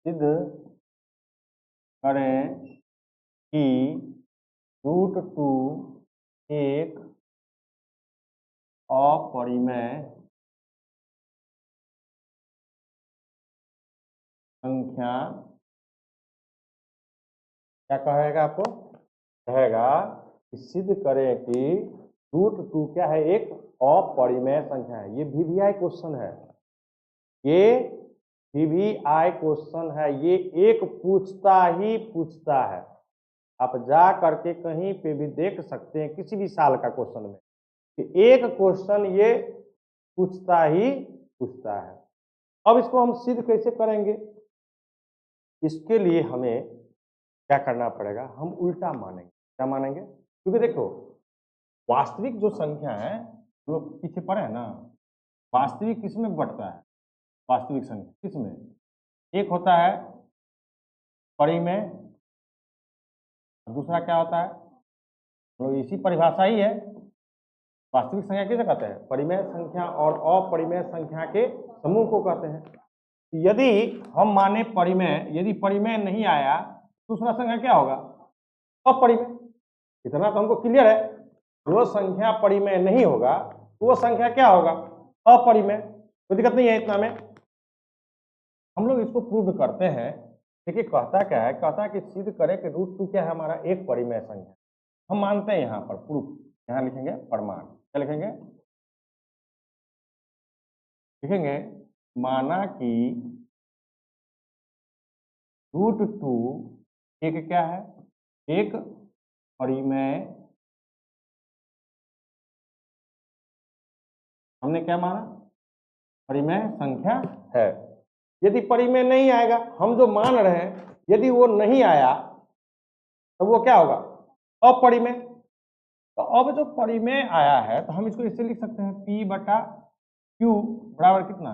सिद्ध करें कि √2 एक अपरिमेय संख्या, क्या कहेगा आपको? कहेगा कि सिद्ध करें कि √2 क्या है? एक अपरिमेय संख्या है। ये वीवीआई क्वेश्चन है, ये वीवीआई क्वेश्चन है। ये एक पूछता ही पूछता है। आप जा करके कहीं पे भी देख सकते हैं किसी भी साल का क्वेश्चन में कि एक क्वेश्चन ये पूछता ही पूछता है। अब इसको हम सिद्ध कैसे करेंगे? इसके लिए हमें क्या करना पड़ेगा? हम उल्टा मानेंगे। क्या मानेंगे? क्योंकि देखो, वास्तविक जो संख्या है, हम लोग पीछे पढ़े हैं ना, वास्तविक किसमें बढ़ता है? वास्तविक संख्या किसमें? एक होता है परिमेय, दूसरा क्या होता है? हम लोग इसी परिभाषा ही है। वास्तविक संख्या किसे कहते हैं? परिमेय संख्या और अपरिमेय संख्या के समूह को कहते हैं। यदि हम माने परिमेय, यदि परिमेय नहीं आया, दूसरा संख्या क्या होगा? अपरिमेय। इतना तो हमको क्लियर है। जो संख्या परिमेय नहीं होगा तो वो संख्या क्या होगा? अपरिमेय। कोई दिक्कत नहीं है इतना में। हम लोग इसको प्रूव करते हैं। देखिए कहता क्या है? कहता है कि सिद्ध करें कि √2 क्या है? हमारा एक परिमेय संख्या। हम मानते हैं यहाँ पर प्रूफ, यहाँ लिखेंगे प्रमाण। क्या लिखेंगे? लिखेंगे माना कि √2 एक क्या है? एक परिमेय। हमने क्या माना? परिमेय संख्या है। यदि परिमेय नहीं आएगा, हम जो मान रहे हैं, यदि वो नहीं आया तो वो क्या होगा? अपरिमेय। तो अब जो परिमेय आया है तो हम इसको इससे लिख सकते हैं P/Q बराबर कितना?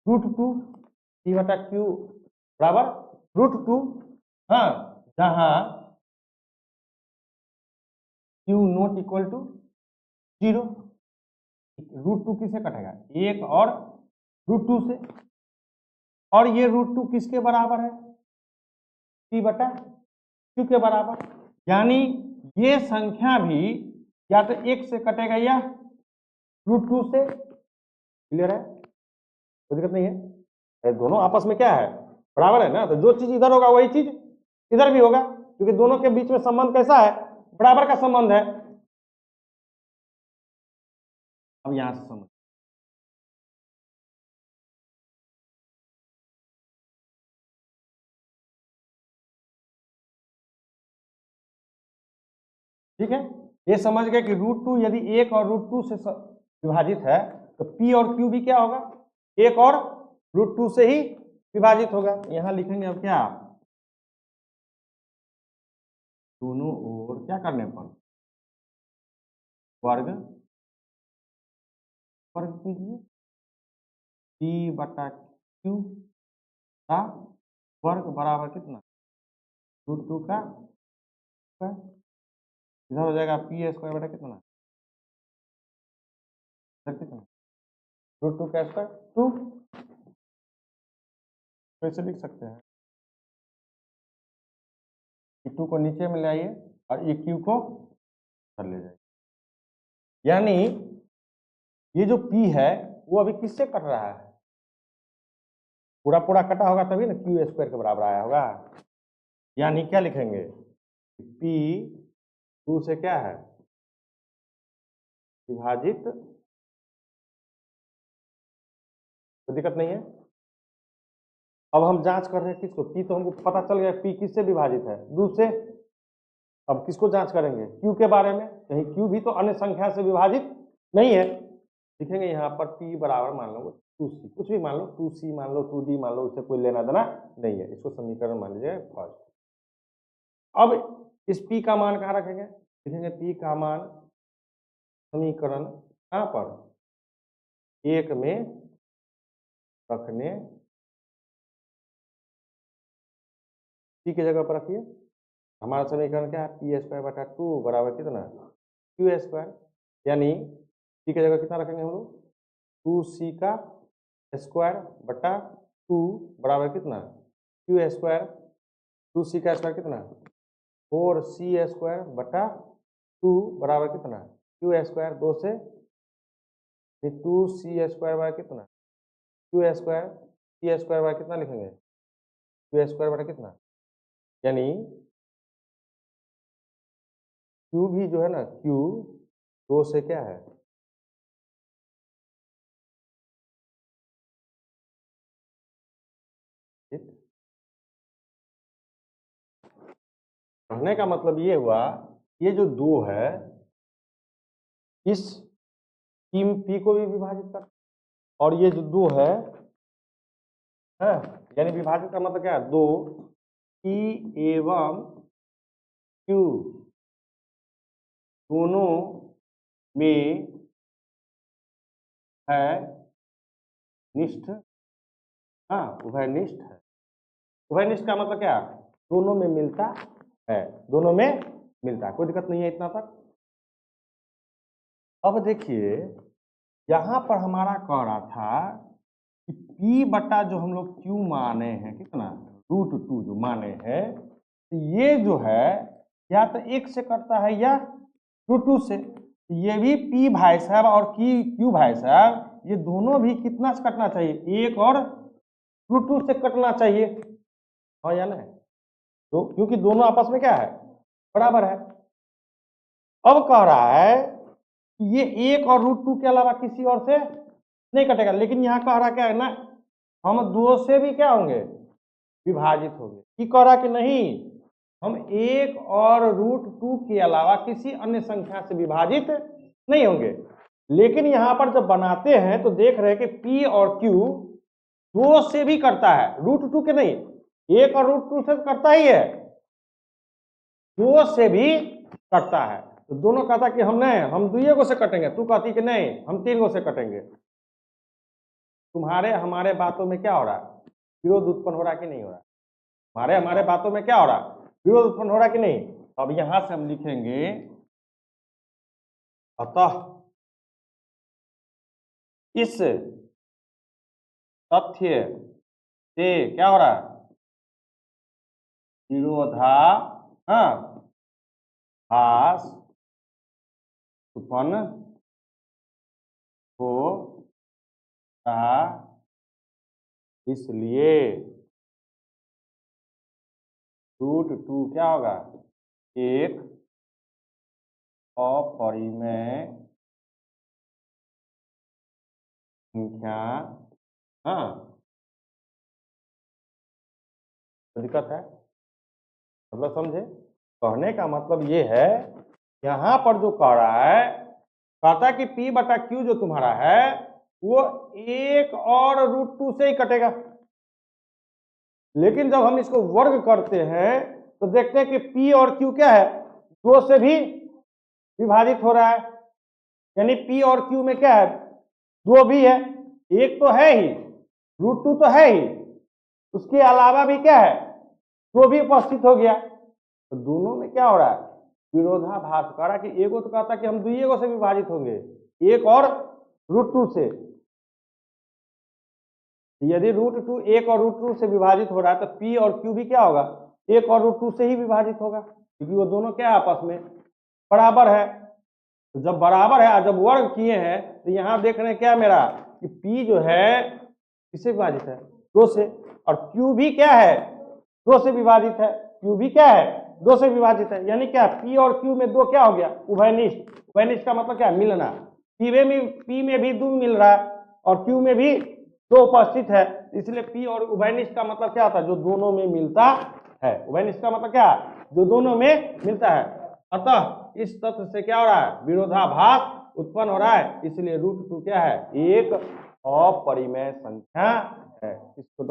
√2। P/Q बराबर √2। हाँ, जहां Q नॉट इक्वल टू 0। √2 किससे कटेगा? एक और √2 से। और ये √2 किसके बराबर है? P/Q के बराबर। यानी ये संख्या भी या तो 1 से कटेगा या √2 से। क्लियर है? कोई दिक्कत नहीं है। दोनों आपस में क्या है? बराबर है ना। तो जो चीज इधर होगा वही चीज इधर भी होगा, क्योंकि दोनों के बीच में संबंध कैसा है? बराबर का संबंध है। अब यहां से समझ, ठीक है? ये समझ गए कि √2 यदि 1 और √2 से विभाजित है तो P और Q भी क्या होगा? 1 और √2 से ही विभाजित होगा। यहां लिखेंगे अब क्या? दोनों ओर क्या करने पर वर्ग वर्ग कीजिए। P/Q का वर्ग बराबर कितना? √2 का स्क्वायर। इधर हो जाएगा P² कितना? इधर कितना? √2 का स्क्वायर 2। कैसे लिख सकते हैं कि 2 को नीचे में ले आइए और ये Q को कर ले जाइए। यानी ये जो P है वो अभी किससे कट रहा है? पूरा पूरा कटा होगा तभी ना Q² के बराबर आया होगा। यानी क्या लिखेंगे? P 2 से क्या है? विभाजित। कोई दिक्कत नहीं है। अब हम जांच कर रहे हैं किसको? P तो हमको पता चल गया P किससे विभाजित है? 2 से। अब किसको जांच करेंगे? Q के बारे में। कहीं Q भी तो अन्य संख्या से विभाजित नहीं है। लिखेंगे यहाँ पर P बराबर मान लो 2C, कुछ भी मान लो, 2C मान लो, 2D मान लो, उससे कोई लेना देना नहीं है। इसको समीकरण मान लीजिए फर्स्ट। अब इस P का मान कहाँ रखेंगे? लिखेंगे P का मान समीकरण कहाँ पर? 1 में रखने, P की जगह पर रखिए। हमारा समीकरण क्या है? P²/2 बराबर कितना? Q²। यानी P की जगह कितना रखेंगे हम लोग? 2C का स्क्वायर बटा 2 बराबर कितना? क्यू स्क्वायर, 2c का स्क्वायर कितना 4c स्क्वायर बटा 2 बराबर कितना क्यू स्क्वायर, 2 से 2c स्क्वायर बाय कितना Q square, C square by कितना लिखेंगे क्यू स्क्वायर बटा कितना, यानी क्यू भी जो है ना क्यू 2 से क्या है कहने का मतलब ये हुआ ये जो 2 है इस पी को भी विभाजित कर, और ये जो 2 है यानी विभाजित का मतलब क्या है 2 पी एवं क्यू दोनों में है निष्ठ, उभयनिष्ठ है। उभयनिष्ठ का मतलब क्या दोनों में मिलता है, दोनों में मिलता है, कोई दिक्कत नहीं है इतना तक। अब देखिए यहां पर हमारा कह रहा था कि P बटा जो हम लोग Q माने हैं कितना √2 जो माने हैं, तो ये जो है या तो 1 से कटता है या √2 से, ये भी P भाई साहब और Q भाई साहब ये दोनों भी कितना से कटना चाहिए 1 और √2 से कटना चाहिए, हाँ या नहीं, तो क्योंकि दोनों आपस में क्या है बराबर है। अब कह रहा है कि ये 1 और √2 के अलावा किसी और से नहीं कटेगा, लेकिन यहाँ कह रहा क्या है ना हम 2 से भी क्या होंगे विभाजित होंगे, कि कह रहा कि नहीं हम 1 और √2 के अलावा किसी अन्य संख्या से विभाजित नहीं होंगे। लेकिन यहाँ पर जब बनाते हैं तो देख रहे हैं कि P और Q 2 से भी करता है, √2 के नहीं, 1 और √2 से करता ही है, 2 से भी करता है। तो दोनों कहता कि हम नहीं हम 2 गो से कटेंगे, तू कहती कि नहीं हम 3 गो से कटेंगे। तुम्हारे हमारे बातों में क्या हो रहा है विरोध उत्पन्न हो रहा कि नहीं हो रहा, हमारे बातों में क्या हो रहा विरोध उत्पन्न हो रहा कि नहीं। अब यहां से हम लिखेंगे अतः इस तथ्य से क्या हो रहा है विरोधाभास उत्पन्न हो रहा, इसलिए √2 क्या होगा एक अपरिमेय संख्या, तो दिक्कत है मतलब समझे, कहने का मतलब ये है यहां पर जो कह रहा है कहता कि P बटा Q जो तुम्हारा है वो 1 और √2 से ही कटेगा, लेकिन जब हम इसको वर्ग करते हैं तो देखते हैं कि P और Q क्या है 2 से भी विभाजित हो रहा है, यानी P और Q में क्या है 2 भी है, 1 तो है ही √2 तो है ही, उसके अलावा भी क्या है 2 भी उपस्थित हो गया, तो दोनों में क्या हो रहा है विरोधाभास कर रहा कि एगो तो कहता कि हम 2 गो से विभाजित होंगे 1 और √2 से, यदि √2 1 और √2 से विभाजित हो रहा है तो P और Q भी क्या होगा 1 और √2 से ही विभाजित होगा, क्योंकि वो दोनों क्या है आपस में बराबर है। तो जब बराबर है जब वर्ग किए हैं तो यहाँ देख रहे हैं क्या मेरा कि P जो है किससे विभाजित है 2 से, और Q भी क्या है 2 से विभाजित है, Q भी क्या है 2 से विभाजित है, यानी क्या P और Q में 2 क्या हो गया उभयनिष्ठ। उभयनिष्ठ का मतलब क्या मिलना, P में भी 2 मिल रहा है और Q में भी 2 उपस्थित है, इसलिए P और उभयनिष्ठ का मतलब क्या होता है जो दोनों में मिलता है, उभयनिष्ठ का मतलब क्या जो दोनों में मिलता है। अतः इस तथ्य से क्या हो रहा है विरोधाभास उत्पन्न हो रहा है, इसलिए √2 क्या है एक अपरिमेय संख्या है। इसको